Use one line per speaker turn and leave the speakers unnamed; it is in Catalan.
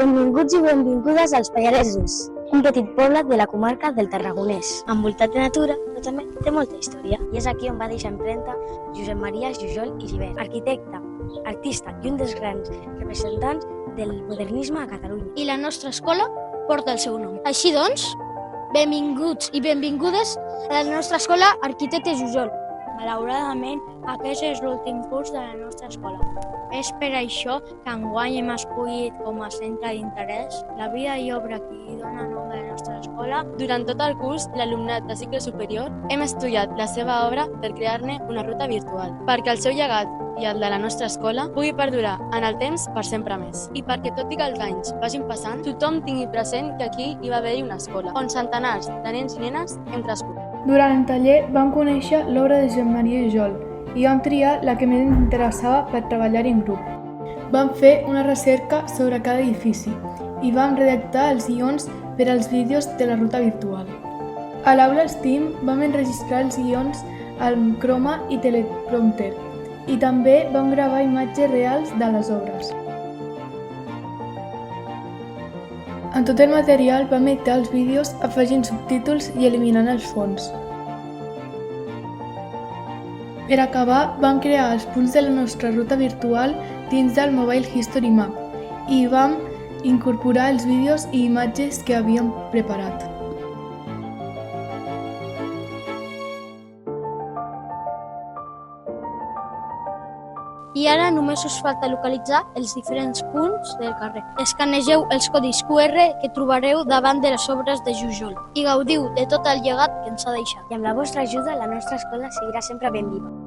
Benvinguts i benvingudes als Pallaresos, un petit poble de la comarca del Tarragonès, envoltat de natura, però també té molta història. I és aquí on va deixar empremta Josep Maria Jujol i Gibert, arquitecte, artista i un dels grans representants del modernisme a Catalunya.
I la nostra escola porta el seu nom. Així doncs, benvinguts i benvingudes a la nostra escola Arquitecte Jujol.
Malauradament, aquest és l'últim curs de la nostra escola. És per això que enguany hem escollit com a centre d'interès la vida i obra que dona nom a la nostra escola.
Durant tot el curs, l'alumnat de cicle superior hem estudiat la seva obra per crear-ne una ruta virtual, perquè el seu llegat i el de la nostra escola pugui perdurar en el temps per sempre més. I perquè tot i que els anys vagin passant, tothom tingui present que aquí hi va haver-hi una escola, on centenars de nens i nenes hem crescut.
Durant el taller vam conèixer l'obra de Josep Maria Jujol i vam triar la que més ens interessava per treballar en grup. Vam fer una recerca sobre cada edifici i vam redactar els guions per als vídeos de la ruta virtual. A l'aula STEAM vam enregistrar els guions amb croma i teleprompter i també vam gravar imatges reals de les obres. En tot el material vam editar els vídeos afegint subtítols i eliminant els fons. Per acabar, vam crear els punts de la nostra ruta virtual dins del Mobile History Map i vam incorporar els vídeos i imatges que havíem preparat.
I ara només us falta localitzar els diferents punts del carrer. Escanegeu els codis QR que trobareu davant de les obres de Jujol i gaudiu de tot el llegat que ens ha deixat.
I amb la vostra ajuda, la nostra escola seguirà sempre ben viva.